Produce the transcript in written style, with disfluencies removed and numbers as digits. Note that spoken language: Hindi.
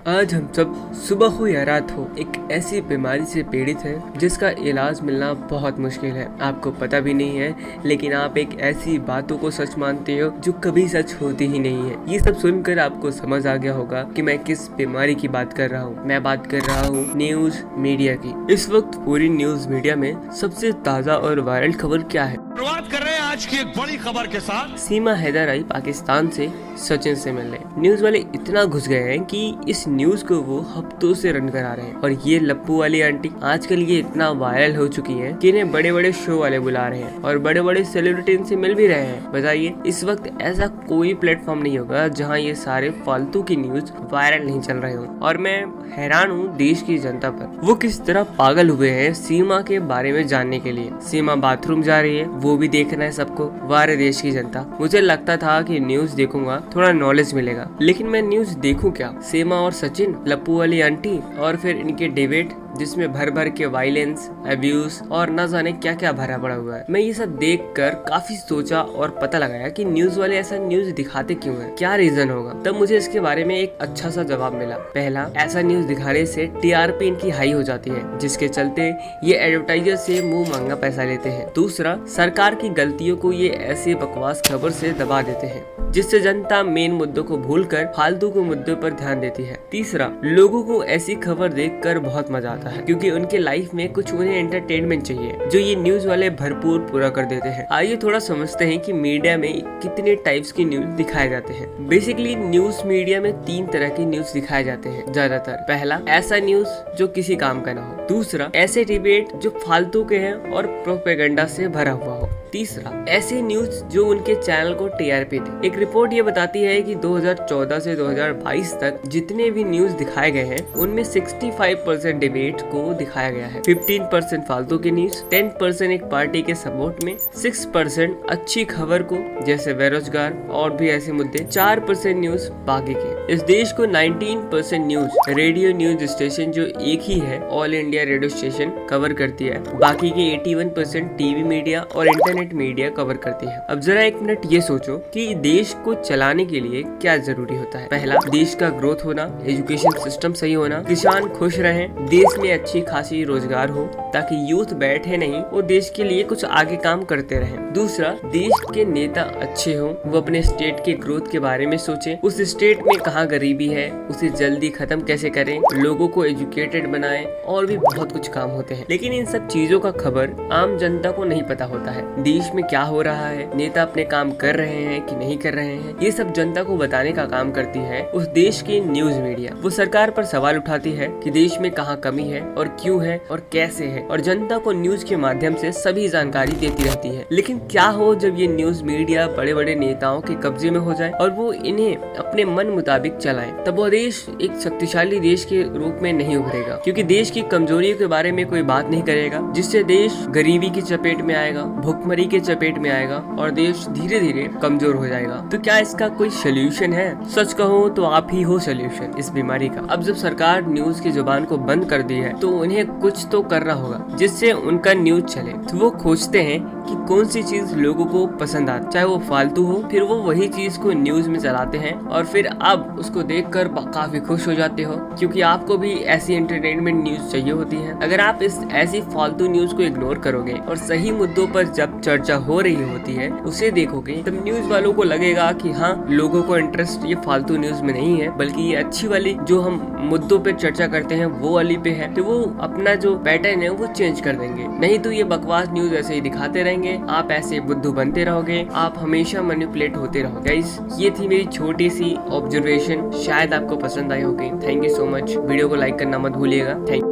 आज हम सब सुबह हो या रात हो एक ऐसी बीमारी से पीड़ित हैं जिसका इलाज मिलना बहुत मुश्किल है। आपको पता भी नहीं है, लेकिन आप एक ऐसी बातों को सच मानते हो जो कभी सच होती ही नहीं है। ये सब सुनकर आपको समझ आ गया होगा कि मैं किस बीमारी की बात कर रहा हूँ। मैं बात कर रहा हूँ न्यूज मीडिया की। इस वक्त पूरी न्यूज मीडिया में सबसे ताज़ा और वायरल खबर क्या है? शुरुआत कर रहे हैं आज की एक बड़ी खबर के साथ। सीमा हैदर आई पाकिस्तान से सचिन से मिलने। न्यूज वाले इतना घुस गए हैं कि इस न्यूज को वो हफ्तों से रन करा रहे हैं। और ये लप्पू वाली आंटी आजकल ये इतना वायरल हो चुकी हैं कि इन्हें बड़े बड़े शो वाले बुला रहे हैं और बड़े बड़े सेलिब्रिटी इनसे मिल भी रहे हैं। बताइए, इस वक्त ऐसा कोई प्लेटफॉर्म नहीं होगा जहाँ ये सारे फालतू की न्यूज वायरल नहीं चल रहे हो। और मैं हैरान हूँ देश की जनता पर, वो किस तरह पागल हुए हैं सीमा के बारे में जानने के लिए। सीमा बाथरूम जा रही है, वो भी देखना है सबको। वारे देश की जनता, मुझे लगता था कि न्यूज देखूंगा थोड़ा नॉलेज मिलेगा, लेकिन मैं न्यूज देखूं क्या? सीमा और सचिन, लप्पू वाली आंटी और फिर इनके डिबेट जिसमें भर भर के वायलेंस, अब्यूज और न जाने क्या क्या भरा पड़ा हुआ है। मैं ये सब देखकर काफी सोचा और पता लगाया कि न्यूज वाले ऐसा न्यूज दिखाते क्यों हैं, क्या रीजन होगा। तब मुझे इसके बारे में एक अच्छा सा जवाब मिला। पहला, ऐसा न्यूज दिखाने से टीआरपी इनकी हाई हो जाती है, जिसके चलते ये एडवर्टाइजर से मुंह मांगा पैसा लेते हैं। दूसरा, सरकार की गलतियों को ये ऐसी बकवास खबर से दबा देते हैं जिससे जनता मेन मुद्दों को भूलकर फालतू के मुद्दों पर ध्यान देती है। तीसरा, लोगों को ऐसी खबर देखकर बहुत मजा आता है क्योंकि उनके लाइफ में कुछ उन्हें एंटरटेनमेंट चाहिए जो ये न्यूज वाले भरपूर पूरा कर देते हैं। आइए थोड़ा समझते हैं कि मीडिया में कितने टाइप्स की न्यूज दिखाए जाते हैं। बेसिकली न्यूज मीडिया में 3 तरह की न्यूज दिखाए जाते हैं ज्यादातर। पहला, ऐसा न्यूज जो किसी काम का ना हो। दूसरा, ऐसे डिबेट जो फालतू के हैं और प्रोपेगेंडा से भरा हुआ हो। तीसरा, ऐसे न्यूज जो उनके चैनल को टीआरपी दे। एक रिपोर्ट ये बताती है कि 2014 से 2022 तक जितने भी न्यूज दिखाए गए हैं उनमें 65% डिबेट को दिखाया गया है, 15% फालतू की न्यूज, 10% एक पार्टी के सपोर्ट में, 6% अच्छी खबर को जैसे बेरोजगार और भी ऐसे मुद्दे, 4% न्यूज बाकी के। इस देश को 19% न्यूज रेडियो न्यूज स्टेशन जो एक ही है, all India radio station, cover करती है। बाकी के 81% टीवी मीडिया और इंटरनेट मीडिया कवर करती है। अब जरा एक मिनट ये सोचो कि देश को चलाने के लिए क्या जरूरी होता है। पहला, देश का ग्रोथ होना, एजुकेशन सिस्टम सही होना, किसान खुश रहें, देश में अच्छी खासी रोजगार हो ताकि यूथ बैठे नहीं, वो देश के लिए कुछ आगे काम करते रहें। दूसरा, देश के नेता अच्छे हों, वो अपने स्टेट के ग्रोथ के बारे में सोचें, उस स्टेट में कहाँ गरीबी है उसे जल्दी खत्म कैसे करें, लोगों को एजुकेटेड बनाएं और भी बहुत कुछ काम होते हैं। लेकिन इन सब चीजों का खबर आम जनता को नहीं पता होता है। देश में क्या हो रहा है, नेता अपने काम कर रहे हैं कि नहीं कर रहे हैं, ये सब जनता को बताने का काम करती है उस देश की न्यूज मीडिया। वो सरकार पर सवाल उठाती है कि देश में कहाँ कमी है और क्यों है और कैसे है, और जनता को न्यूज के माध्यम से सभी जानकारी देती रहती है। लेकिन क्या हो जब ये न्यूज मीडिया बड़े बड़े नेताओं के कब्जे में हो जाए और वो इन्हें अपने मन मुताबिक चलाए, तब वो देश एक शक्तिशाली देश के रूप में नहीं उभरेगा, क्योंकि देश की कमजोरियों के बारे में कोई बात नहीं करेगा, जिससे देश गरीबी की चपेट में आएगा, भुखमरी के चपेट में आएगा और देश धीरे धीरे कमजोर हो जाएगा। तो क्या इसका कोई सोल्यूशन है? सच कहो तो आप ही हो सोल्यूशन इस बीमारी का। अब जब सरकार न्यूज की जुबान को बंद कर दी है तो उन्हें कुछ तो करना होगा जिससे उनका न्यूज चले। तो वो खोजते हैं कि कौन सी चीज लोगों को पसंद आती, चाहे वो फालतू हो, फिर वो वही चीज को न्यूज में चलाते हैं और फिर आप उसको देखकर काफी खुश हो जाते हो, क्योंकि आपको भी ऐसी एंटरटेनमेंट न्यूज चाहिए होती है। अगर आप इस ऐसी फालतू न्यूज को इग्नोर करोगे और सही मुद्दों पर जब चर्चा हो रही होती है उसे देखोगे, तब न्यूज वालों को लगेगा कि हाँ, लोगों को इंटरेस्ट ये फालतू न्यूज में नहीं है, बल्कि ये अच्छी वाली जो हम मुद्दों पे चर्चा करते हैं वो वाली पे है। तो वो अपना जो पैटर्न है वो चेंज कर देंगे। नहीं तो ये बकवास न्यूज ऐसे ही दिखाते रहेंगे, आप ऐसे बुद्धू बनते रहोगे, आप हमेशा मैनिपुलेट होते रहोगे। गाइस, ये थी मेरी छोटी सी ऑब्जर्वेशन, शायद आपको पसंद आई होगी। Thank you so much. Video को लाइक करना मत भूलिएगा। Thank you.